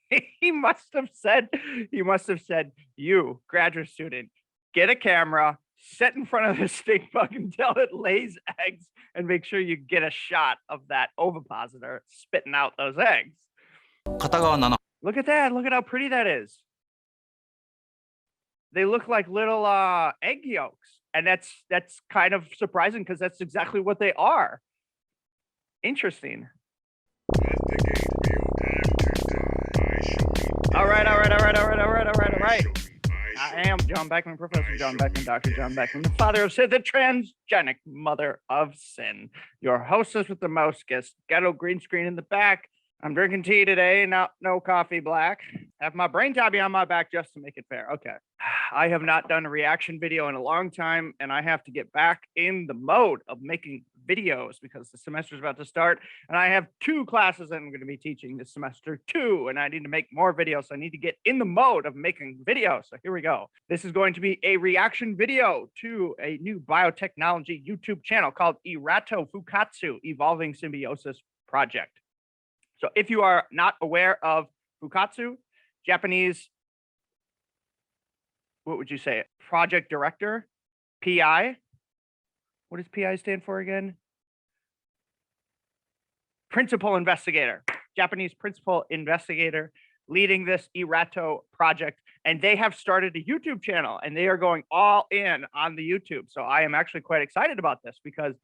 he must have said, you graduate student, get a camera, sit in front of the stink bug until it lays eggs, and make sure you get a shot of that ovipositor spitting out those eggs. Look at that. Look at how pretty that is. They look like little egg yolks. And that's kind of surprising because that's exactly what they are. Interesting. All right. I am John Beckman, Professor John Beckman, Dr. John Beckman, the father of sin, the transgenic mother of sin. Your hostess with the most guest, ghetto green screen in the back. I'm drinking tea today, no coffee black. Have my brain tabby on my back just to make it fair. Okay. I have not done a reaction video in a long time, and I have to get back in the mode of making videos because the semester is about to start, and I have 2 classes that I'm going to be teaching this semester too, and I need to make more videos, so I need to get in the mode of making videos. So here we go. This is going to be a reaction video to a new biotechnology YouTube channel called ERATO Fukatsu Evolving Symbiosis Project. So if you are not aware of Fukatsu, Japanese, what would you say? Project director, PI. What does PI stand for again? Principal investigator, Japanese principal investigator leading this ERATO project. And they have started a YouTube channel and they are going all in on the YouTube. So I am actually quite excited about this because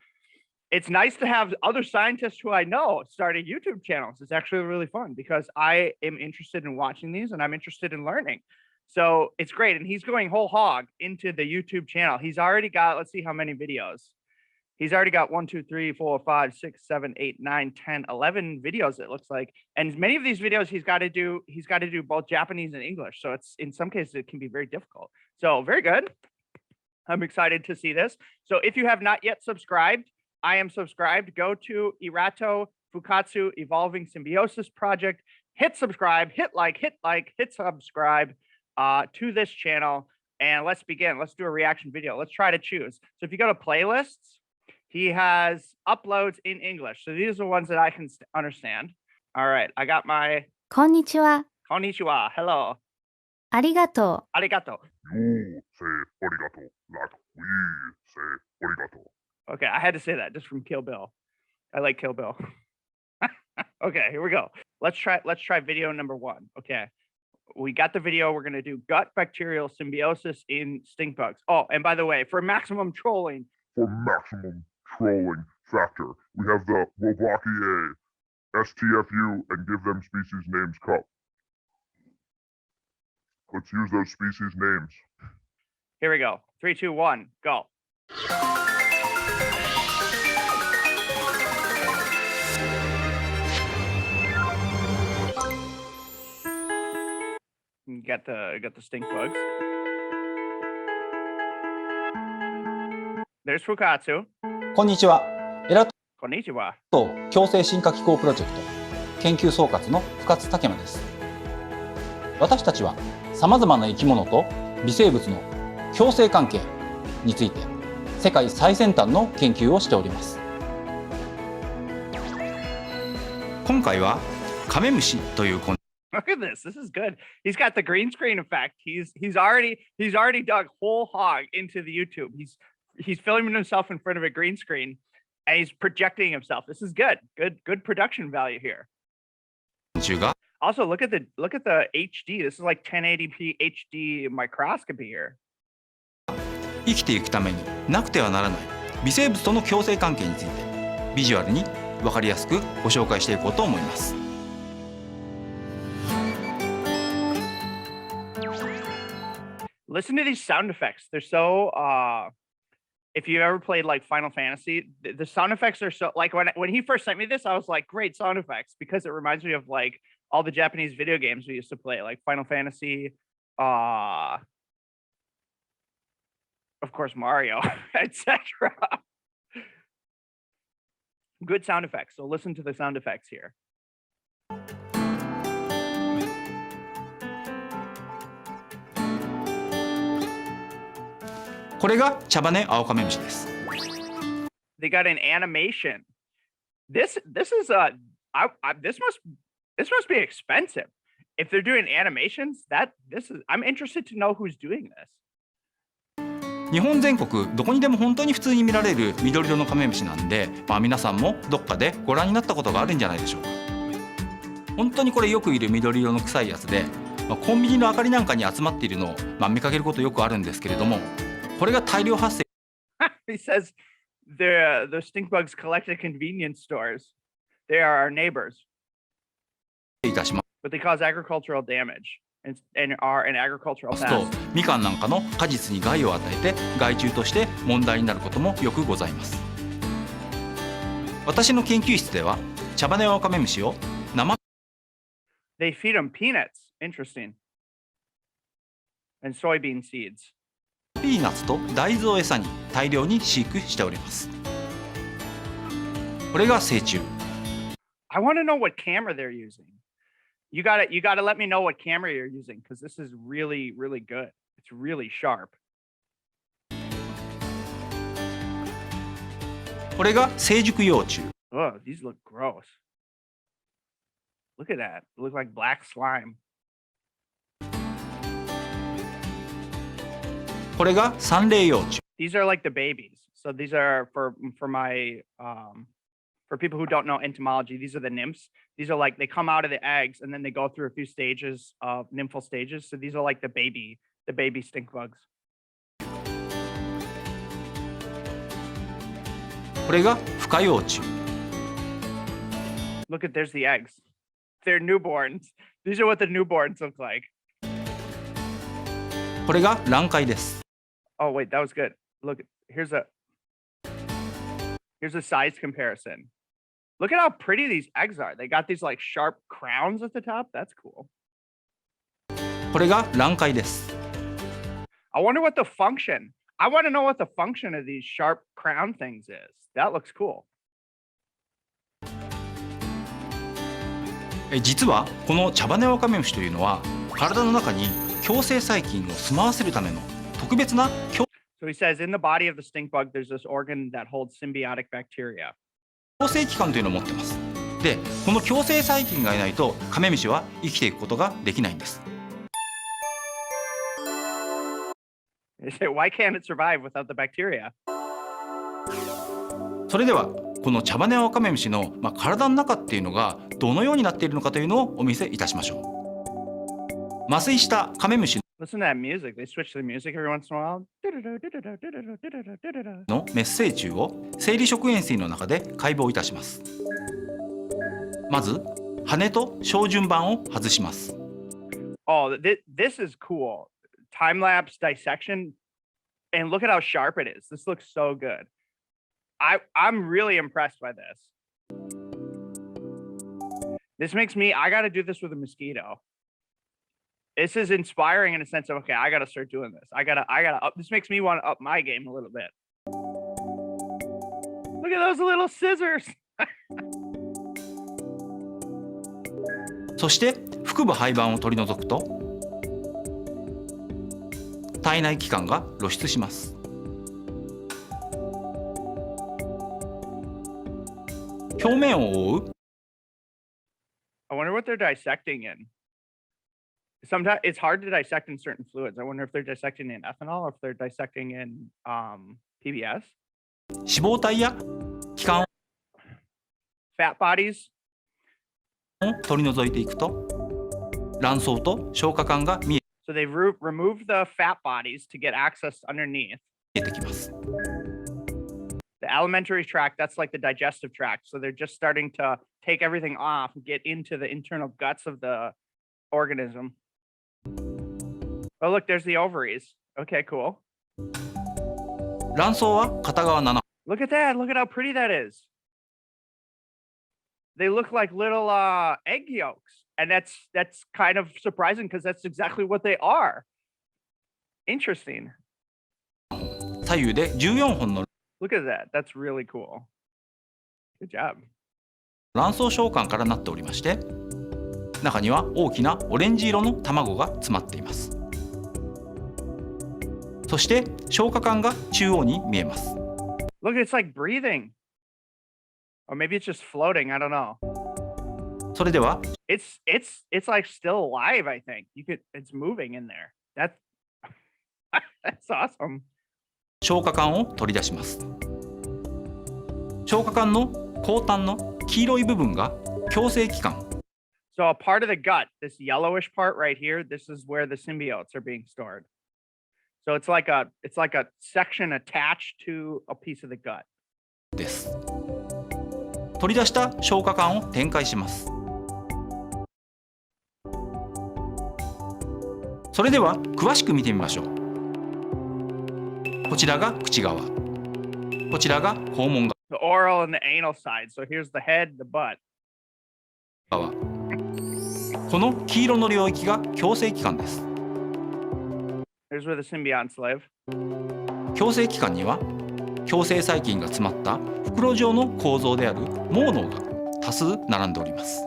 it's nice to have other scientists who I know starting YouTube channels. It's actually really fun because I am interested in watching these and I'm interested in learning. So it's great. And he's going whole hog into the YouTube channel. He's already got, let's see how many videos. He's already got 1, 2, 3, 4, 5, 6, 7, 8, 9, 10, 11 videos, it looks like. And many of these videos he's got to do both Japanese and English. So it's in some cases it can be very difficult. So very good. I'm excited to see this. So if you have not yet subscribed, I am subscribed. Go to ERATO Fukatsu Evolving Symbiosis Project. Hit subscribe, hit subscribe to this channel. And let's begin. Let's do a reaction video. Let's try to choose. So if you go to playlists, he has uploads in English. So these are the ones that I can understand. All right. I got my... Konnichiwa. Konnichiwa. Hello. Arigato. Arigato. You say arigato like we say arigato. Okay, I had to say that just from Kill Bill. I like Kill Bill. Okay, here we go. Let's try video number 1. Okay. We got the video. We're gonna do gut bacterial symbiosis in stink bugs. Oh, and by the way, for maximum trolling Factor, we have the Wolbachia STFU and give them species names cup. Let's use those species names. Here we go. 3, 2, 1, go. You got the stink bugs. There's Fukatsu. こんにちは。エラこんにちは。と共生進化機構プロジェクト研究総括の深津武馬です。私たちはさまざまな生き物と微生物の共生関係について世界最先端の研究をしております。今回はカメムシというコン Look at this. This is good. He's got the green screen effect. He's already dug whole hog into the YouTube. He's filming himself in front of a green screen and he's projecting himself. This is good. Good production value here. Also, look at the HD. This is like 1080p HD microscopy here. 生きていくためになくてはならない微生物との共生関係についてビジュアルに分かりやすくご紹介していこうと思います。Listen to these sound effects. They're so if you ever played like Final Fantasy, the sound effects are so like when he first sent me this, I was like, great sound effects, because it reminds me of like all the Japanese video games we used to play, like Final Fantasy, of course Mario, etc. Good sound effects. So listen to the sound effects here. They got an animation. This is this must be expensive. if they're doing animations, I'm interested to know who's doing this. 日本全国どこにでも本当に普通に見られる緑色のカメムシなんで、皆さんもどっかでご覧になったことがあるんじゃないでしょうか。本当にこれよくいる緑色の臭いやつで、コンビニの明かりなんかに集まっているのを、見かけることよくあるんですけれども、これが大量発生 He says the stink bugs collect at convenience stores. They are our neighbors, いたしま but they cause agricultural damage and are an agricultural すと、 pest. みかんなんかの果実に害を与えて害虫として問題になることもよくございます。私の研究室では茶羽オオカメムシを生 They feed them peanuts. Interesting. And soybean seeds. ピーナッツと大豆を餌に大量に飼育しております。これが成虫。 I want to know what camera they're using. You gotta let me know what camera you're using because this is really, really good. It's really sharp. これが成熟幼虫。 Oh, these look gross. Look at that. They look like black slime. これが三齢幼虫。 These are like the babies. So these are for my for people who don't know entomology, these are the nymphs. These are like they come out of the eggs and then they go through a few stages of nymphal stages. So these are like the baby stink bugs. これが孵化幼虫。 Look at there's the eggs. They're newborns. These are what the newborns look like. これが卵塊です。 Oh wait, that was good. Look, here's a size comparison. Look at how pretty these eggs are. They got these like sharp crowns at the top. That's cool. これが卵塊です。 I wonder what the function. I want to know what the function of these sharp crown things is. That looks cool. 実はこの茶羽オオカメムシというのは体の中に共生細菌を住まわせるための特別な So he says in the body of the stink bug, there's this organ that holds symbiotic bacteria. 共生器官というのを持ってます。で、この共生細菌がいないとカメムシは生きていくことができないんです。 They say, why can't it survive without the bacteria? それではこの茶羽オオカメムシの、体の中っていうのがどのようになっているのかというのをお見せいたしましょう。麻酔したカメムシ Listen to that music. They switch the music every once in a while. のメッセージを生理食塩水の中で解剖いたします。まず羽と小順番を外します。 Oh, this is cool. Time lapse dissection. And look at how sharp it is. This looks so good. I'm really impressed by this. This makes me, I got to do this with a mosquito. This is inspiring in a sense of, okay, I got to start doing this. I got to up, this makes me want to up my game a little bit. Look at those little scissors. そして腹部胚盤を取り除くと体内器官が露出します。表面を覆う I wonder what they're dissecting in. Sometimes it's hard to dissect in certain fluids. I wonder if they're dissecting in ethanol or if they're dissecting in PBS. 脂肪体や器官 Fat bodies. を取り除いていくと卵巣と消化管が見 So they remove the fat bodies to get access underneath. えてきます。 The alimentary tract, that's like the digestive tract. So they're just starting to take everything off and get into the internal guts of the organism. Oh, look, there's the ovaries. Okay, cool. 卵巣は片側7 Look at that. Look at how pretty that is. They look like little egg yolks. And that's kind of surprising because that's exactly what they are. Interesting. 左右で14本の Look at that. That's really cool. Good job. 卵巣小管からなっておりまして中には大きなオレンジ色の卵が詰まっています。そして消化管が中央に見えます。 Look, it's like breathing. Or maybe it's just floating. I don't know. それでは It's like still alive, I think. It's moving in there. That's that's awesome. 消化管を取り出します。消化管の後端の黄色い部分が共生器官。 So a part of the gut, this yellowish part right here, this is where the symbionts are being stored. So it's like a section attached to a piece of the gut. です。取り出した消化管を展開します。それでは詳しく見てみましょう。こちらが口側、こちらが肛門 The oral and the anal side. So here's the head, the butt. 側。この黄色の領域が共生器官です。 Here's where the symbionts live. 共生器官には共生細菌が詰まった袋状の構造である毛嚢が多数並んでおります。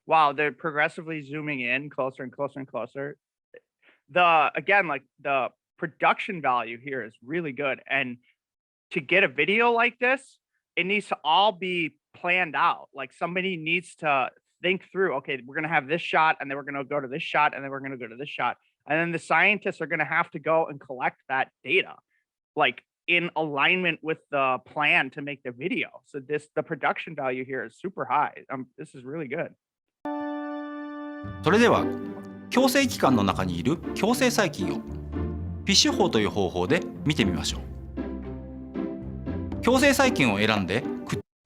Wow, they're progressively zooming in closer and closer and closer. Again, like the production value here is really good. And to get a video like this, it needs to all be planned out. Like somebody needs to think through, okay, we're going to have this shot, and then we're going to go to this shot, and then we're going to go to this shot. And then the scientists are going to have to go and collect that data, like in alignment with the plan to make the video. So the production value here is super high. This is really good. それでは共生器官の中にいる共生細菌をフィッシュ法という方法で見てみましょう。共生細菌を選んで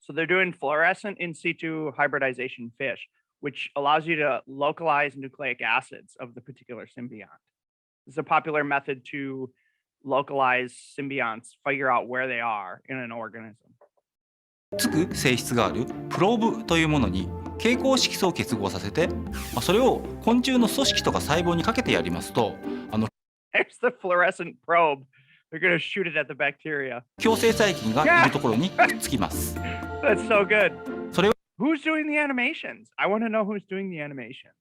So they're doing fluorescent in situ hybridization fish, which allows you to localize nucleic acids of the particular symbiont. It's a popular method to localize symbionts, figure out where they are in an organism. つく性質があるプローブというものに蛍光色素を結合させて、それを昆虫の組織とか細胞にかけてやりますと、There's the fluorescent probe. They're going to shoot it at the bacteria. 共生細菌がいるところにくっつきます。That's so good. それを Who's doing the animations? I want to know who's doing the animations.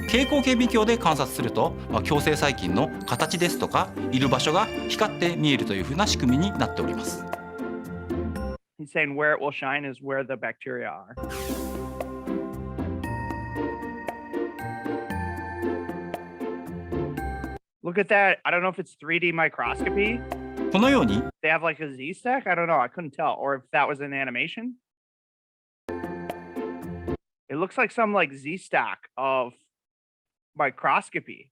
蛍光顕微鏡で観察すると、共生細菌の形ですとかいる場所が光って見えるというふうな仕組みになっております。He's saying where it will shine is where the bacteria are. Look at that. I don't know if it's 3D microscopy. このように They have like a Z stack. I don't know. I couldn't tell. Or if that was an animation. It looks like some like Z stack of microscopy.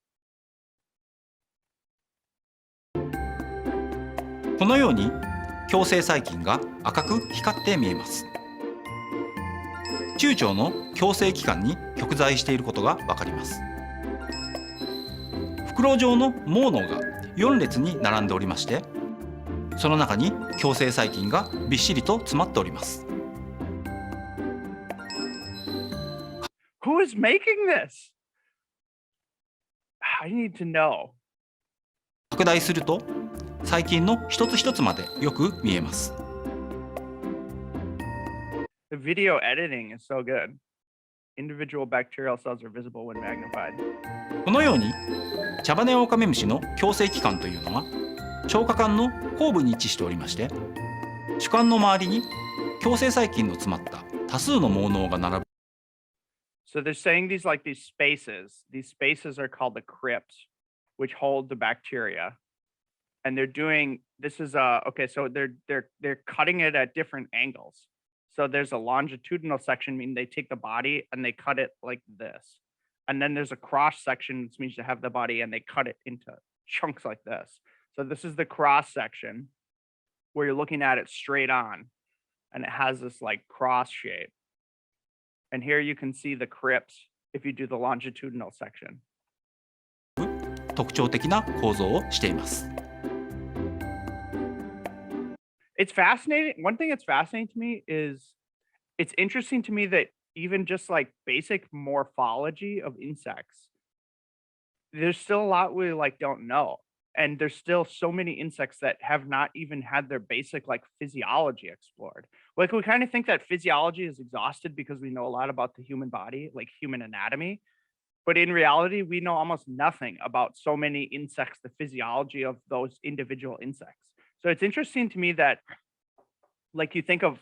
このように共生細菌が赤く光って見えます。中腸の共生器官に極在していることがわかります。袋状の毛嚢が4列に並んでおりまして、その中に共生細菌がびっしりと詰まっております。Who is making this? I need to know. 拡大すると細菌の一つ一つまでよく見えます。The video editing is so good. Individual bacterial cells are visible when magnified. このように茶羽オオカメムシの共生器官というのは消化管の後部に位置しておりまして、主管の周りに共生細菌の詰まった多数の毛嚢が並ぶ。 So they're saying these like these spaces. These spaces are called the crypts, which hold the bacteria. And they're doing this is okay. So they're cutting it at different angles. So there's a longitudinal section, meaning they take the body and they cut it like this. And then there's a cross section, which means you have the body and they cut it into chunks like this. So this is the cross section where you're looking at it straight on, and it has this like cross shape. And here you can see the crypts if you do the longitudinal section. 特徴的な構造をしています。 It's fascinating. One thing that's fascinating to me is it's interesting to me that even just like basic morphology of insects, there's still a lot we like don't know. And there's still so many insects that have not even had their basic like physiology explored. Like we kind of think that physiology is exhausted because we know a lot about the human body, like human anatomy. But in reality, we know almost nothing about so many insects, the physiology of those individual insects. So it's interesting to me that like you think of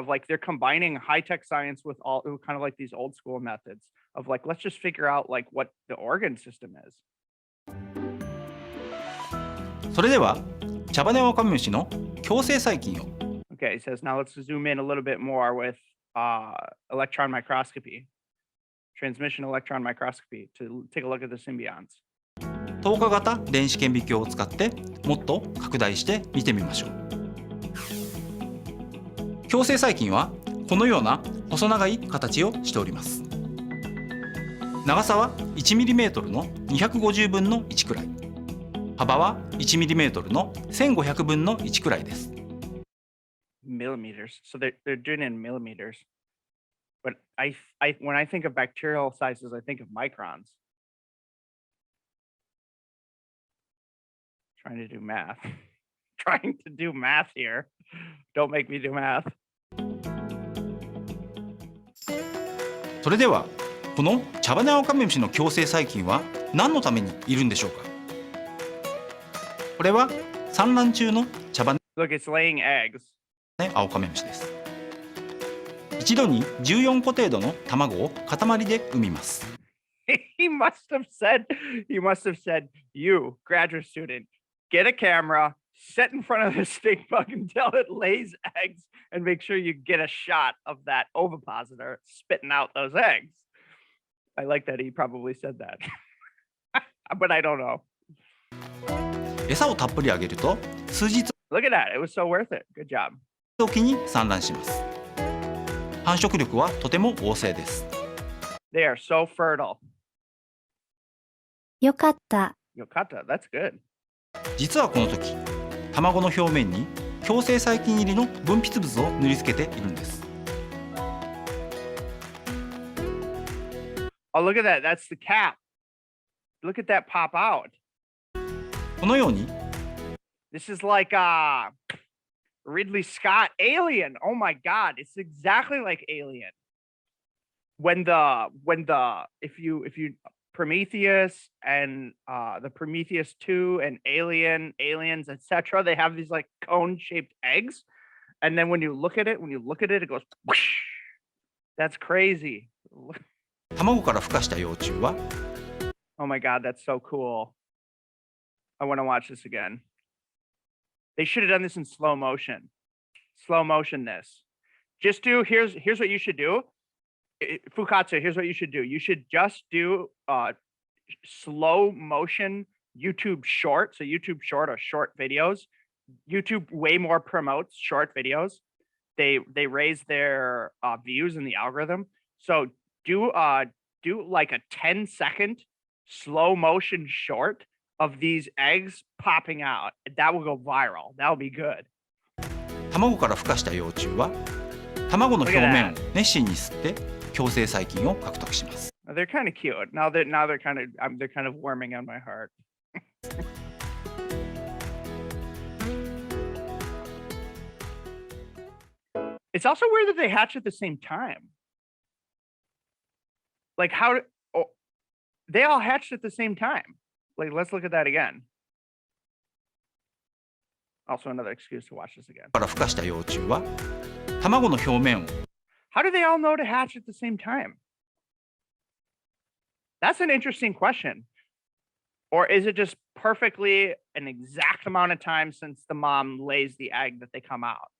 like they're combining high-tech science with all kind of like these old school methods of like, let's just figure out like what the organ system is. それでは茶羽オオカメムシの共生細菌を Okay, it says now let's zoom in a little bit more with electron microscopy, transmission electron microscopy to take a look at the symbionts. 透過型電子顕微鏡を使ってもっと拡大して見てみましょう。共生細菌はこのような細長い形をしております。長さは 1mm の250分の1くらい、幅は 1mm の1500分の1くらいです。Millimeters. So they're doing it in millimeters. But when I think of bacterial sizes, I think of microns. Trying to do math. Trying to do math here. Don't make me do math. それではこの茶羽オオカメムシの共生細菌は何のためにいるんでしょうか。これは産卵中の茶羽 Look, it's laying eggs. オオカメムシです。一度に14個程度の卵を塊で産みます。he must have said, you, graduate student, get a camera, sit in front of the stinkbug until it lays eggs, and make sure you get a shot of that ovipositor spitting out those eggs. I like that he probably said that. But I don't know. 餌をたっぷりあげると数日 Look at that. It was so worth it. Good job. おきに産卵します。繁殖力はとても旺盛です。They are so fertile. よかった。 Yokata, that's good. 実はこの時、卵の表面に共生細菌入りの分泌物を塗りつけているんです。Oh, look at that. That's the cap. Look at that pop out. このように This is like Ridley Scott Alien. Oh my God. It's exactly like Alien. If you Prometheus and the Prometheus 2 and Aliens, etc. They have these like cone-shaped eggs, and then when you look at it, it goes whoosh. That's crazy. 卵から孵化した幼虫は Oh my God, that's so cool. I want to watch this again. They should have done this in slow motion. Slow motion this. Just do here's what you should do. Fukatsu, here's what you should do. You should just do slow motion YouTube short. So YouTube short are short videos. YouTube way more promotes short videos. They raise their views in the algorithm. So do like a 10-second slow motion short of these eggs popping out. That will go viral. That will be good. 卵から孵化した幼虫は卵の表面を熱心に吸って共生細菌を獲得します。They're kind of cute. Now they're kind of warming on my heart. It's also weird that they hatch at the same time. Like they all hatched at the same time. Like, let's look at that again. Also another excuse to watch this again. から孵化した幼虫は卵の表面を How do they all know to hatch at the same time? That's an interesting question. Or is it just perfectly an exact amount of time since the mom lays the egg that they come out?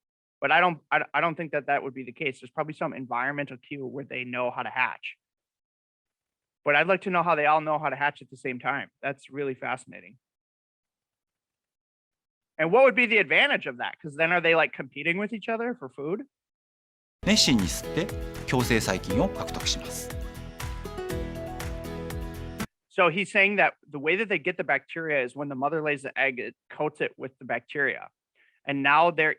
But I don't think that would be the case. There's probably some environmental cue where they know how to hatch. But I'd like to know how they all know how to hatch at the same time. That's really fascinating. And what would be the advantage of that? Because then are they like competing with each other for food? 熱心に吸って共生細菌を獲得します。So he's saying that the way that they get the bacteria is when the mother lays the egg, it coats it with the bacteria. And now they're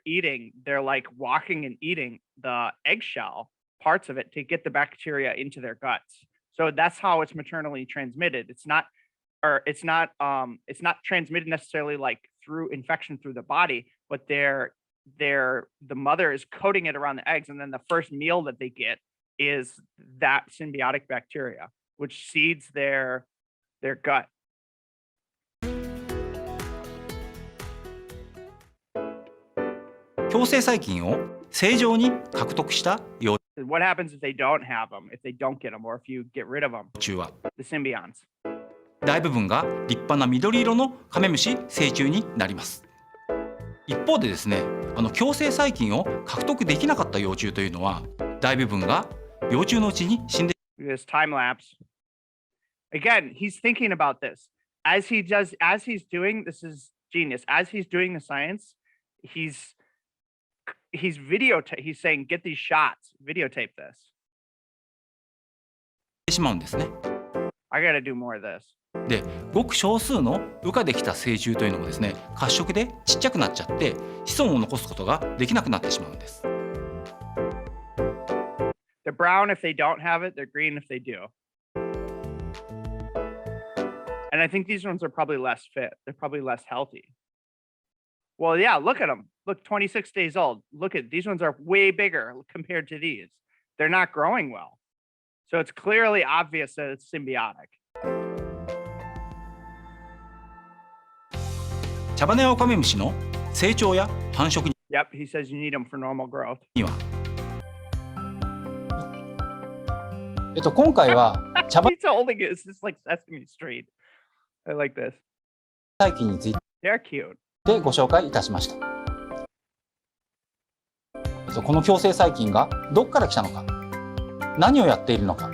like walking and eating the eggshell parts of it to get the bacteria into their guts. So that's how it's maternally transmitted. It's not transmitted necessarily like through infection through the body, but the mother is coating it around the eggs, and then the first meal that they get is that symbiotic bacteria, which seeds their gut. 共生細菌を正常に獲得した幼 What happens if they don't have them, if they don't get them, or if you get rid of them? 虫は The symbionts. 大部分が立派な緑色のカメムシ成虫になります。一方でですね、共生細菌を獲得できなかった幼虫というのは大部分が幼虫のうちに死んで This time lapse. Again, he's thinking about this. As he's doing, this is genius. As he's doing the science, he's saying, get these shots, videotape this. しまうんですね。 I gotta do more of this. で、ごく少数の羽化できた成虫というのもですね、褐色でちっちゃくなっちゃって子孫を残すことができなくなってしまうんです。 They're brown if they don't have it, they're green if they do. And I think these ones are probably less fit. They're probably less healthy. Well, yeah, look at them. Look, 26 days old. Look at these ones are way bigger compared to these. They're not growing well. So it's clearly obvious that it's symbiotic. 茶羽アオカメムシの成長や繁殖 Yep, he says you need them for normal growth. には、今回は茶羽 He's holding it. It's just like Sesame Street. I like this. 細菌につい They're cute. てご紹介いたしました。この共生細菌がどこから来たのか、何をやっているのか、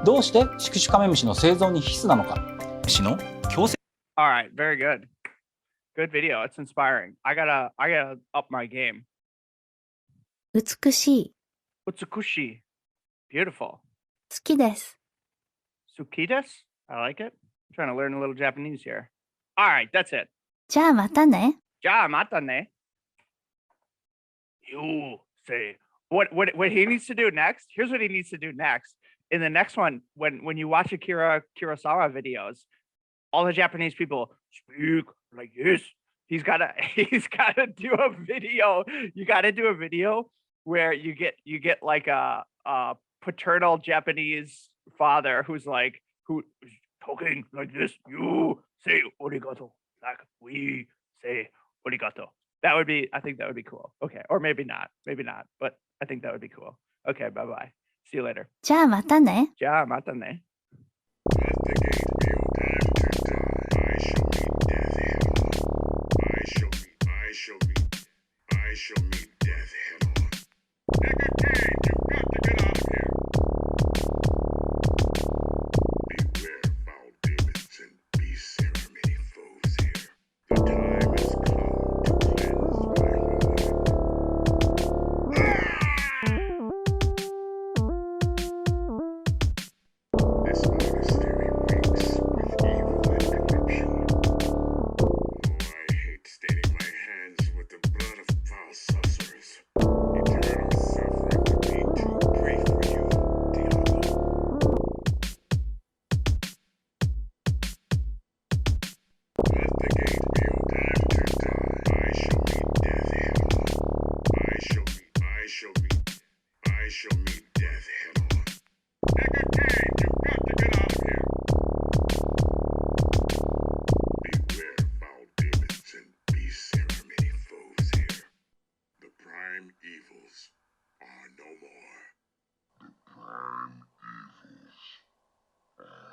どうして宿主カメムシの生存に必須なのか、虫の共生 All right, very good. Good video. It's inspiring. I gotta up my game. 美しい。 Utsukushi. Beautiful. 好きです。 Sukides? I like it. I'm trying to learn a little Japanese here. All right, that's it. じゃあまたね。 Ja mata ne. You say what he needs to do next. Here's what he needs to do next. In the next one, when you watch Akira Kurosawa videos, all the Japanese people speak like this. He's gotta do a video. You gotta do a video where you get like a paternal Japanese father who's talking like this. You say arigato, like we say arigato. I think that would be cool. Okay, or maybe not, but I think that would be cool. Okay, bye bye. See you later. じゃあまたね。 Ja mata ne. I shall meet death head on. Nigga Cage, you've got to get out of here. Beware foul demons and beasts, there are many foes here. The time has come to cleanse my home. This monastery reeks with evil and corruption. I hate staining my hands with the blood of foul sorcerers. Eternal suffering would be too great for you, Diablo. Let the gate be your time to die. I shall meet death head on. I shall meet death head on. Nigga Cage, you've got to get out of here. Beware foul demons and beasts, there are many foes here. The prime evils are no more. The prime evils are